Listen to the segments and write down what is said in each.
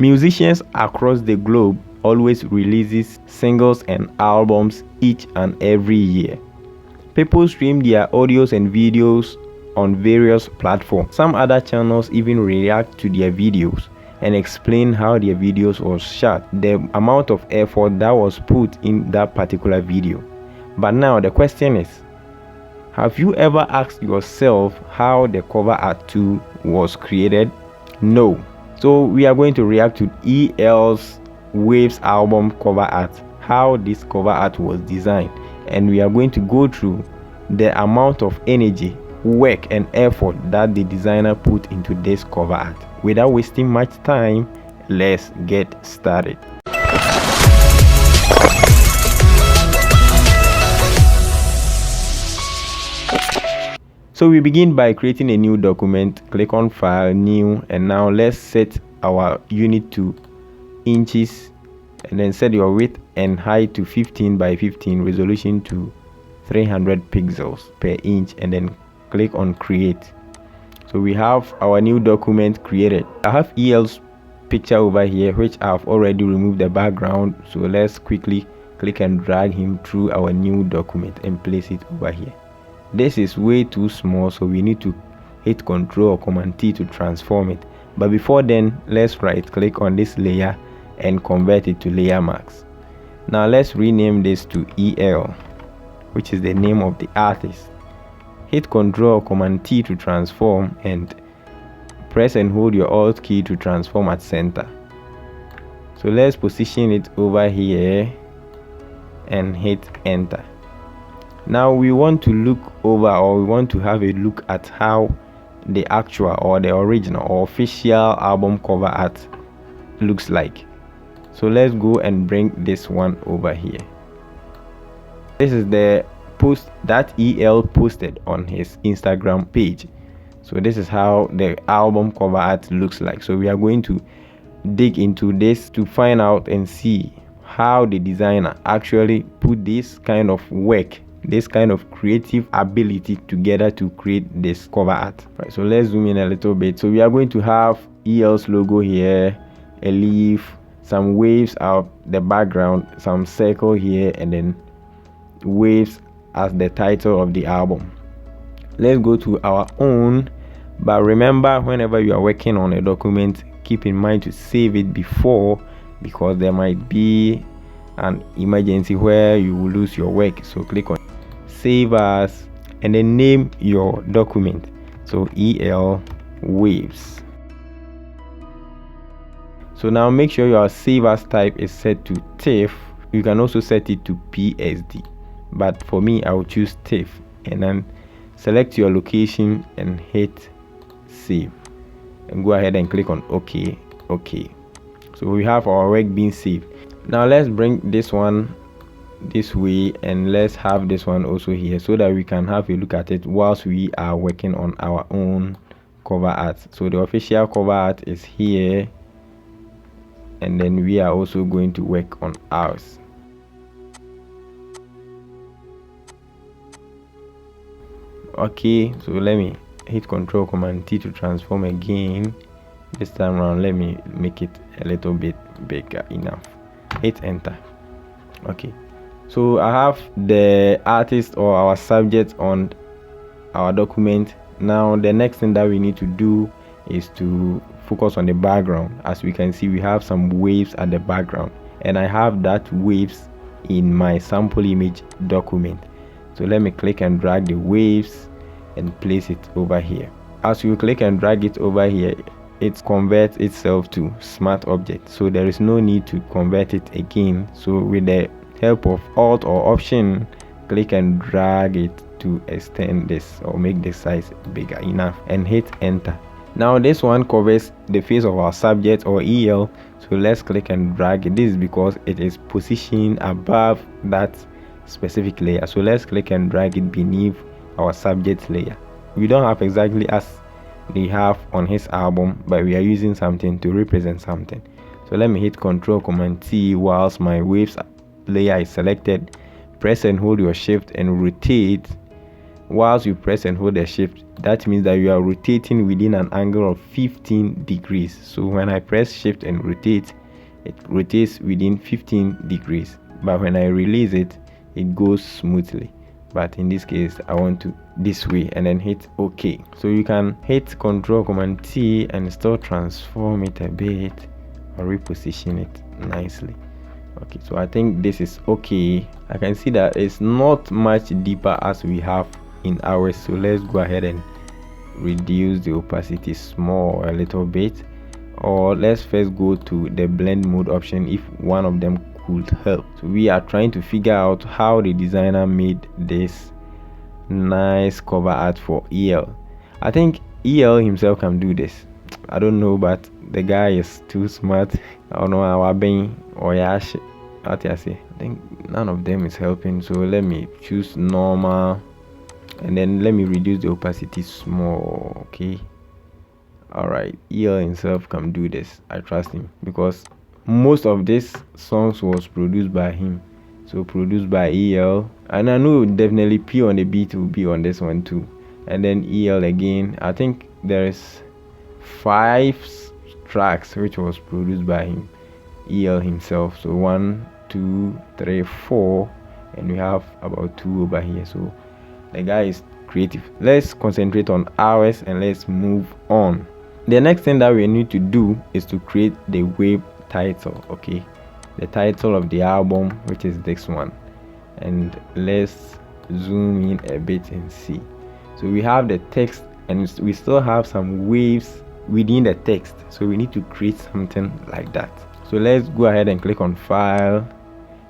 Musicians across the globe always releases singles and albums each and every year. People stream their audios and videos on various platforms. Some other channels even react to their videos and explain how their videos was shot, the amount of effort that was put in that particular video. But now the question is, have you ever asked yourself how the cover art tool was created? No. So we are going to react to EL's Waves album cover art, how this cover art was designed, and we are going to go through the amount of energy, work and effort that the designer put into this cover art. Without wasting much time, let's get started. So we begin by creating a new document. Click on File, New, and now let's set our unit to inches, and then set your width and height to 15 by 15, resolution to 300 pixels per inch, and then click on Create. So we have our new document created. I have EL's picture over here, which I've already removed the background. So let's quickly click and drag him through our new document and place it over here. This is way too small, so we need to hit Ctrl or Command T to transform it. But before then, let's right click on this layer and convert it to layer mask. Now let's rename this to EL, which is the name of the artist. Hit Ctrl or Command T to transform, and press and hold your Alt key to transform at center. So let's position it over here and hit Enter. Now we want to look over, or we want to have a look at how the actual or the original or official album cover art looks like. So let's go and bring this one over here. This is the post that EL posted on his Instagram page. So this is how the album cover art looks like. So we are going to dig into this to find out and see how the designer actually put this kind of work, this kind of creative ability together to create this cover art. Right, so let's zoom in a little bit. So we are going to have EL's logo here, a leaf, some waves out the background, some circle here, and then waves as the title of the album. Let's go to our own, but remember, whenever you are working on a document, keep in mind to save it before, because there might be an emergency where you will lose your work. So click on Save As and then name your document. So EL Waves. So now make sure your Save As type is set to TIFF. You can also set it to PSD, but for me I will choose TIFF, and then select your location and hit Save, and go ahead and click on OK. So we have our work being saved. Now let's bring this one this way, and let's have this one also here, so that we can have a look at it whilst we are working on our own cover art. So the official cover art is here, and then we are also going to work on ours. Okay, so let me hit Ctrl Command T to transform again. This time around, let me make it a little bit bigger enough. Hit Enter. Okay, so I have the artist or our subject on our document. Now the next thing that we need to do is to focus on the background. As we can see, we have some waves at the background, and I have that waves in my sample image document. So let me click and drag the waves and place it over here. As you click and drag it over here, it converts itself to smart object, so there is no need to convert it again. So with the help of Alt or Option, click and drag it to extend this or make the size bigger enough, and hit Enter. Now this one covers the face of our subject or EL, so let's click and drag it. This is because it is positioned above that specific layer, so let's click and drag it beneath our subject layer. We don't have exactly as they have on his album, but we are using something to represent something. So let me hit Ctrl Command T whilst my waves layer is selected. Press and hold your shift and rotate whilst you press and hold the shift, that means that you are rotating within an angle of 15 degrees. So when I press shift and rotate, it rotates within 15 degrees, but when I release it, it goes smoothly. But in this case, I want to this way, and then hit OK. So you can hit Control Command T and still transform it a bit or reposition it nicely. Okay, so I think this is okay. I can see that it's not much deeper as we have in ours. So let's go ahead and reduce the opacity small a little bit, or let's first go to the blend mode option if one of them could help. So we are trying to figure out how the designer made this nice cover art for EL. I think EL himself can do this. I don't know, but the guy is too smart. I don't know how being or yash. I think none of them is helping. So let me choose normal, and then let me reduce the opacity small. Okay. Alright, EL himself can do this. I trust him because most of this songs was produced by him. So produced by EL, and I know definitely P on the beat will be on this one too. And then EL again. I think there is 5 tracks which was produced by him, EL himself. So 1, 2, 3, 4, and we have about 2 over here. So the guy is creative. Let's concentrate on ours and let's move on. The next thing that we need to do is to create the wave title. Okay, the title of the album, which is this one, and let's zoom in a bit and see. So we have the text and we still have some waves within the text, so we need to create something like that. So let's go ahead and click on file,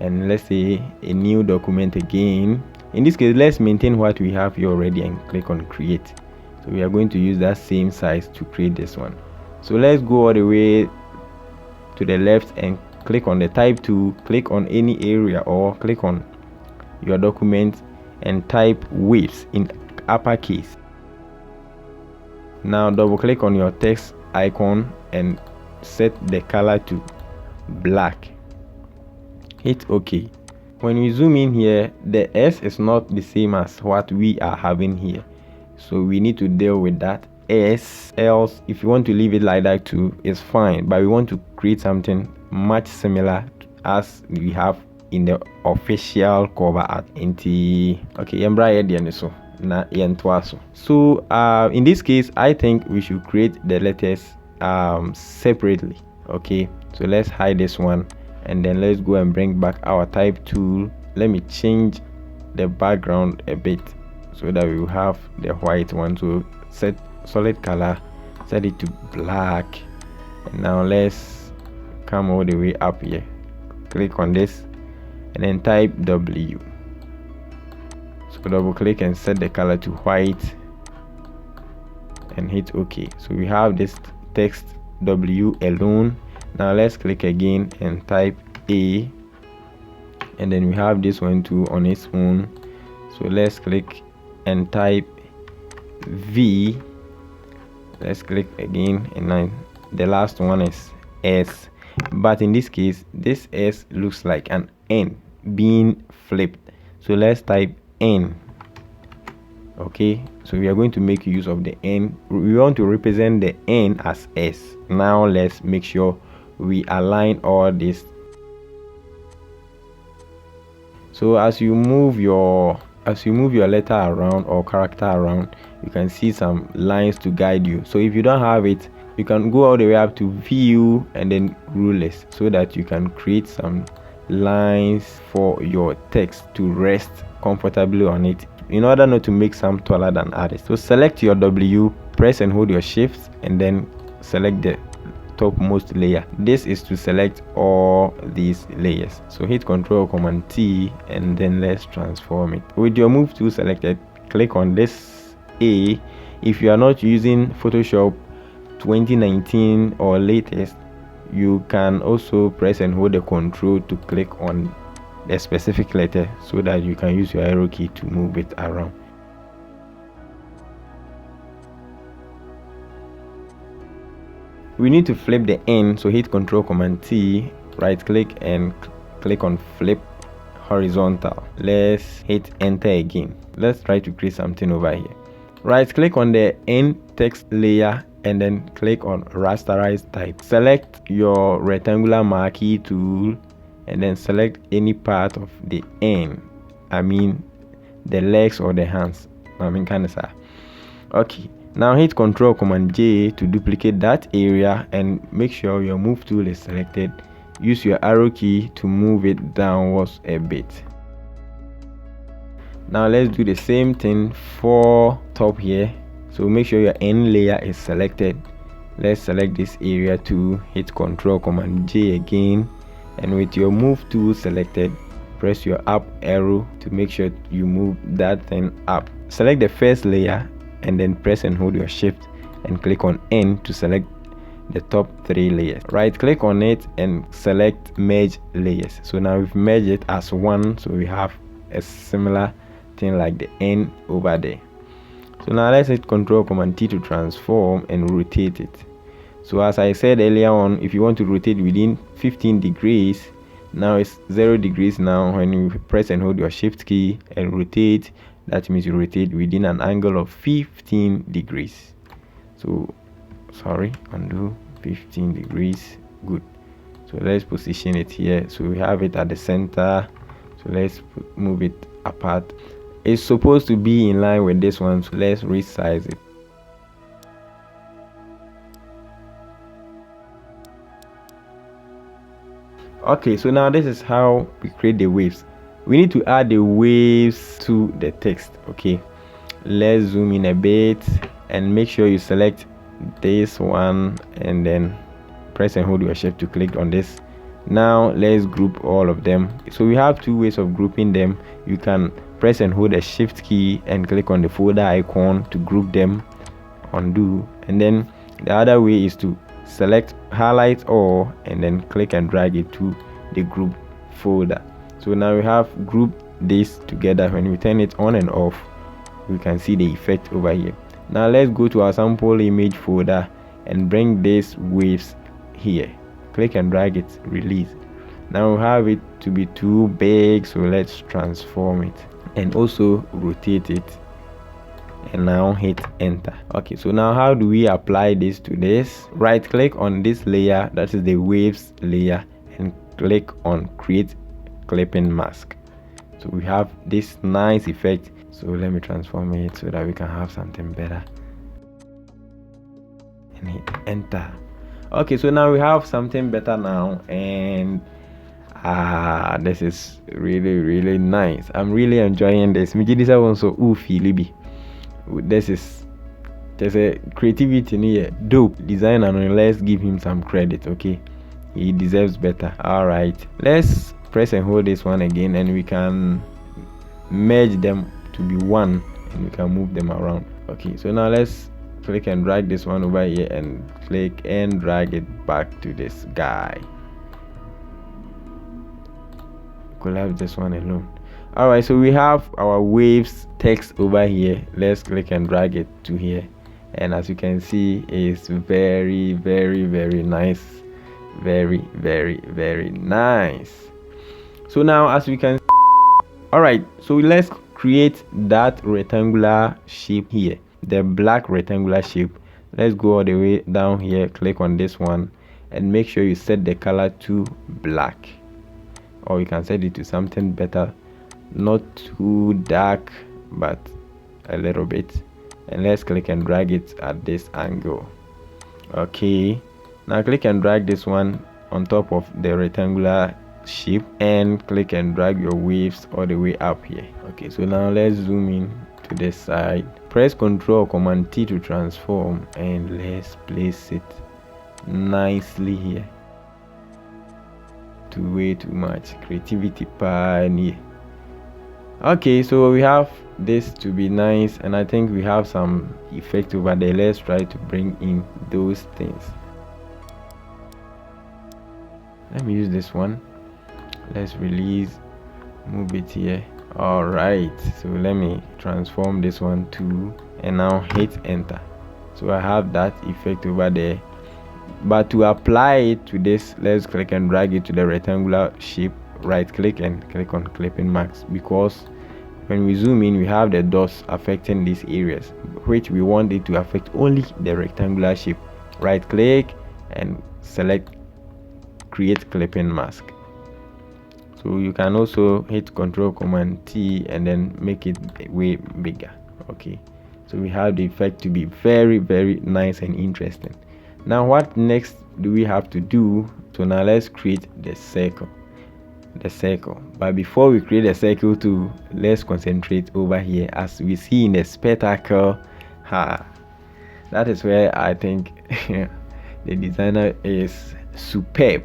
and let's say a new document again. In this case, let's maintain what we have here already and click on create. So we are going to use that same size to create this one. So let's go all the way to the left and click on the type tool, click on any area or click on your document and type waves in uppercase. Now double click on your text icon and set the color to black. Hit OK. When we zoom in here, the S is not the same as what we are having here, so we need to deal with that S. Else if you want to leave it like that too, it's fine, but we want to create something much similar as we have in the official cover art. Okay, so in this case, I think we should create the letters separately. Okay, so let's hide this one, and then let's go and bring back our type tool. Let me change the background a bit so that we will have the white one. So set solid color, set it to black, and now let's come all the way up here, click on this and then type W. So double click and set the color to white and hit OK. So we have this text W alone. Now let's click again and type A, and then we have this one too on its own. So let's click and type V. Let's click again, and then the last one is S, but in this case this S looks like an N being flipped, so let's type N. Okay, so we are going to make use of the N. We want to represent the N as S. Now let's make sure we align all this. So as you move your letter around or character around, you can see some lines to guide you. So if you don't have it, you can go all the way up to view and then rulers, so that you can create some lines for your text to rest comfortably on it, in order not to make some taller than others. So select your W, press and hold your shift, and then select the topmost layer. This is to select all these layers. So hit Control Command T and then let's transform it. With your move tool selected, click on this A. If you are not using Photoshop 2019 or latest, you can also press and hold the Control to click on the specific letter, so that you can use your arrow key to move it around. We need to flip the N, so hit Control Command T, right click and click on flip horizontal. Let's hit enter again. Let's try to create something over here. Right click on the end text layer and then click on rasterize type. Select your rectangular marquee tool and then select any part of the end. I mean the legs or the hands. Okay, now hit Ctrl Command J to duplicate that area and make sure your move tool is selected. Use your arrow key to move it downwards a bit. Now let's do the same thing for top here. So make sure your end layer is selected. Let's select this area to hit Ctrl Command J again, and with your move tool selected, press your up arrow to make sure you move that thing up. Select the first layer and then press and hold your shift and click on N to select the top 3 layers. Right click on it and select merge layers. So now we've merged it as one, so we have a similar thing like the N over there. So now let's hit Ctrl Command T to transform and rotate it. So as I said earlier on, if you want to rotate within 15 degrees, now it's 0 degrees. Now when you press and hold your shift key and rotate, that means you rotate within an angle of 15 degrees. So undo 15 degrees. Good. So let's position it here. So we have it at the center. So let's move it apart. It's supposed to be in line with this one, so let's resize it. Okay, so now this is how we create the waves. We need to add the waves to the text. Okay, let's zoom in a bit and make sure you select this one and then press and hold your shift to click on this. Now let's group all of them. So we have 2 ways of grouping them. You can press and hold the shift key and click on the folder icon to group them, undo, and then the other way is to select highlight all and then click and drag it to the group folder. So now we have grouped this together. When we turn it on and off, we can see the effect over here. Now let's go to our sample image folder and bring these waves here. Click and drag it, release. Now we have it to be too big, so let's transform it and also rotate it, and now hit enter. Okay, so now how do we apply this to this? Right click on this layer, that is the waves layer, and click on create clipping mask. So we have this nice effect. So let me transform it so that we can have something better, and hit enter. Okay, so now we have something better now, and this is really nice. I'm really enjoying this. There's a creativity in here. Dope design, and let's give him some credit. Okay, he deserves better. All right, let's press and hold this one again, and we can merge them to be one, and we can move them around. Okay, so now let's click and drag this one over here and click and drag it back to this guy. Collapse this one alone. All right, so we have our waves text over here. Let's click and drag it to here, and as you can see, it's very nice. Very nice. So now as we can, all right, so let's create that rectangular shape here, the black rectangular shape. Let's go all the way down here, click on this one, and make sure you set the color to black, or you can set it to something better, not too dark but a little bit, and let's click and drag it at this angle. Okay, now click and drag this one on top of the rectangular shape and click and drag your waves all the way up here. Okay, so now let's zoom in to this side, press Ctrl Command T to transform, and let's place it nicely here. Way too much creativity pioneer. Okay, so we have this to be nice, and I think we have some effect over there. Let's try to bring in those things. Let me use this one. Let's release, move it here. All right, so let me transform this one too, and now hit enter. So I have that effect over there. But to apply it to this, let's click and drag it to the rectangular shape right click and click on clipping mask, because when we zoom in we have the dots affecting these areas, which we want it to affect only the rectangular shape. Right click and select create clipping mask. So you can also hit Ctrl Command T and then make it way bigger. Okay, so we have the effect to be very nice and interesting. Now what next do we have to do? So now let's create the circle. But before we create a circle too, let's concentrate over here. As we see in the spectacle, that is where I think the designer is superb.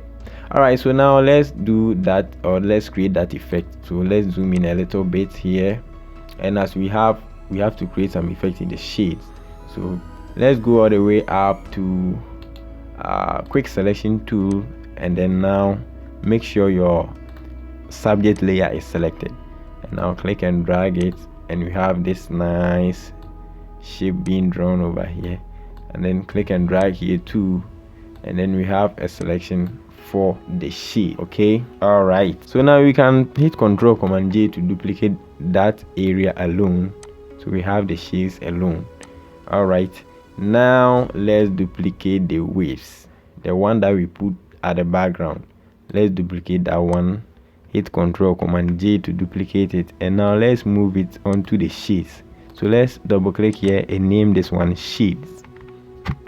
All right, so now let's do that, or let's create that effect. So let's zoom in a little bit here, and as we have to create some effect in the shades. So let's go all the way up to quick selection tool, and then now make sure your subject layer is selected, and now click and drag it, and we have this nice shape being drawn over here, and then click and drag here too, and then we have a selection for the shade. Okay, all right, so now we can hit Ctrl Command J to duplicate that area alone, so we have the shades alone. All right, now let's duplicate the waves, the one that we put at the background. Let's duplicate that one, hit Ctrl Command J to duplicate it, and now let's move it onto the shades. So let's double click here and name this one shades.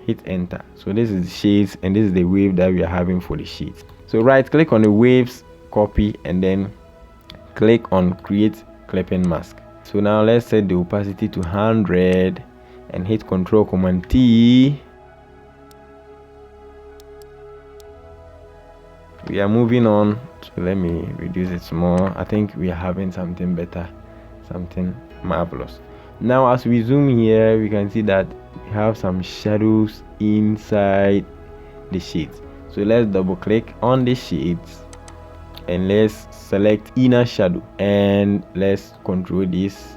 Hit enter. So this is the shades, and this is the wave that we are having for the shades. So right click on the waves, copy, and then click on create clipping mask. So now let's set the opacity to 100 and hit Ctrl Command T. We are moving on, so let me reduce it more. I think we are having something better, something marvelous. Now as we zoom here, we can see that we have some shadows inside the shades. So let's double click on the shades and let's select inner shadow, and let's control this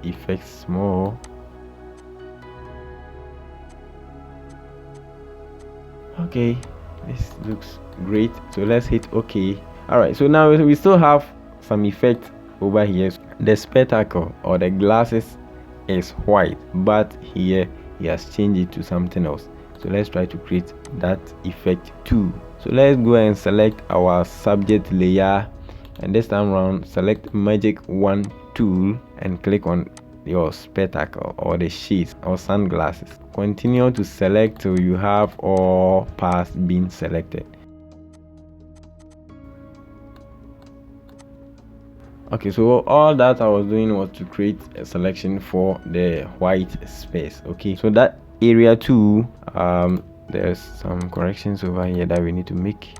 effect small. Okay, this looks great, so let's hit OK. All right, so now we still have some effect over here. The spectacle or the glasses is white, but here he has changed it to something else. So let's try to create that effect too. So let's go and select our subject layer, and this time around select magic wand tool and click on your spectacle or the shades or sunglasses. Continue to select till you have all parts being selected. Okay, so all that I was doing was to create a selection for the white space. Okay, so that area too, there's some corrections over here that we need to make.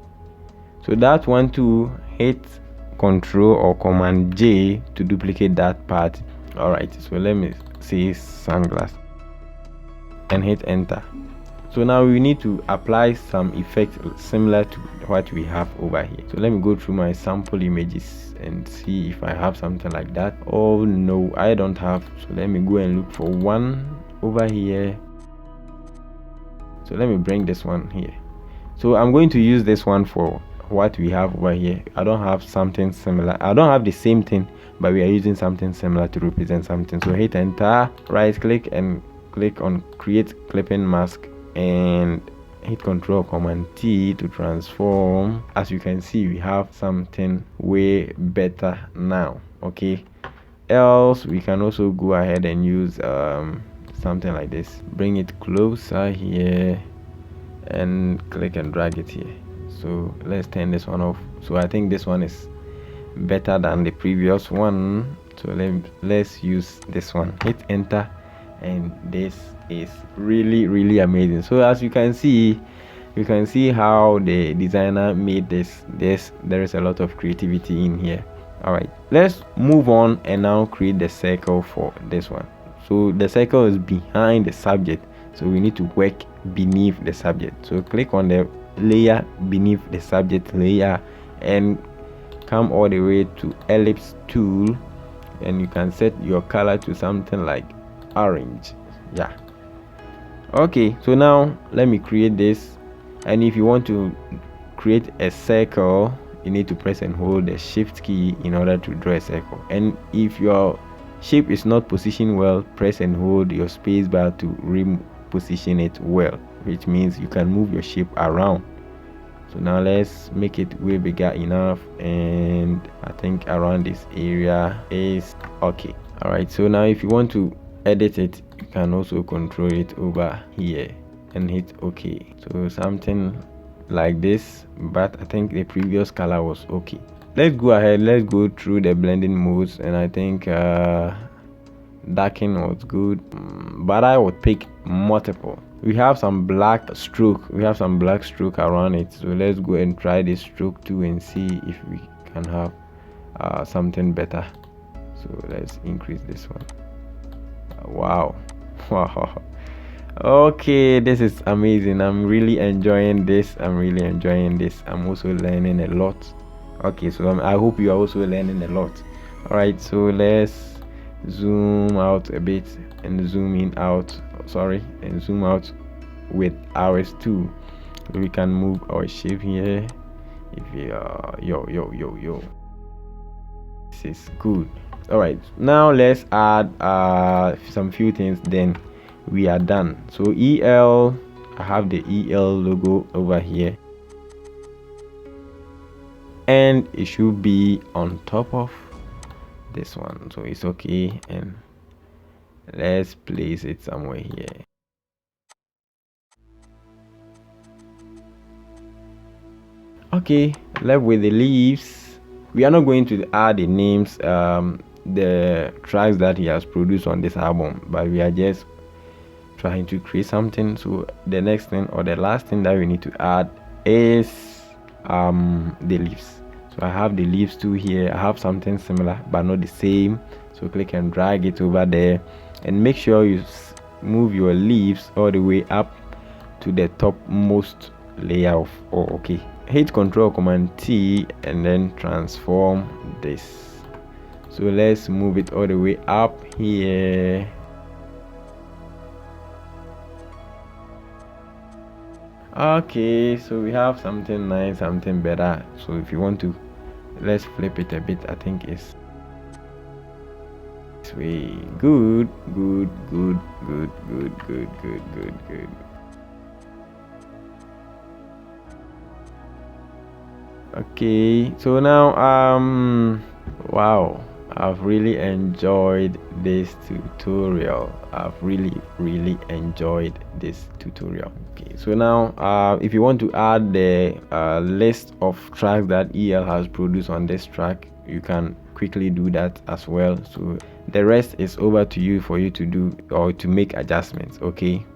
So that one too, hit Control or Command J to duplicate that part. All right, so let me say sunglass and hit enter. So now we need to apply some effect similar to what we have over here. So let me go through my sample images and see if I have something like that. Oh no, I don't have. So let me go and look for one over here. So let me bring this one here. So I'm going to use this one for what we have over here. I don't have something similar. I don't have the same thing, but we are using something similar to represent something. So hit enter, right click and click on create clipping mask, and hit Control Command T to transform. As you can see, we have something way better now. Okay, else we can also go ahead and use something like this. Bring it closer here and click and drag it here. So let's turn this one off. So I think this one is better than the previous one, so let's use this one. Hit enter, and this is really amazing. So as you can see how the designer made this. There is a lot of creativity in here. All right, let's move on and now create the circle for this one. So the circle is behind the subject, so we need to work beneath the subject. So click on the layer beneath the subject layer and come all the way to ellipse tool, and you can set your color to something like orange. Yeah, okay, so now let me create this. And if you want to create a circle, you need to press and hold the shift key in order to draw a circle. And if your shape is not positioned well, press and hold your space bar to reposition it well, which means you can move your shape around. So now let's make it way bigger enough, and I think around this area is okay. All right, so now if you want to edit it, you can also control it over here and hit OK. So something like this, but I think the previous color was okay. Let's go ahead, let's go through the blending modes, and I think darken was good, but I would pick multiple. We have some black stroke around it, so let's go and try this stroke too and see if we can have something better. So let's increase this one. Wow. Okay, this is amazing. I'm really enjoying this. I'm also learning a lot. Okay, so I hope you are also learning a lot. All right, so let's zoom out a bit and zoom in out, and zoom out with RS2, so we can move our shape here. If yo, this is good. All right, now let's add some few things, then we are done. So EL, I have the EL logo over here, and it should be on top of this one, so it's okay. And let's place it somewhere here. Okay, left with the leaves. We are not going to add the names, the tracks that he has produced on this album, but we are just trying to create something. So the next thing, or the last thing that we need to add is the leaves. So I have the leaves too here. I have something similar but not the same, so click and drag it over there, and make sure you move your leaves all the way up to the topmost layer of okay. Hit Ctrl Command T and then transform this. So let's move it all the way up here. Okay, so we have something nice, something better. So if you want to, let's flip it a bit. I think it's this way. Good. Okay, so now wow, I've really enjoyed this tutorial. I've really enjoyed this tutorial. Okay, so now if you want to add the list of tracks that EL has produced on this track, you can quickly do that as well. So the rest is over to you for you to do or to make adjustments. Okay,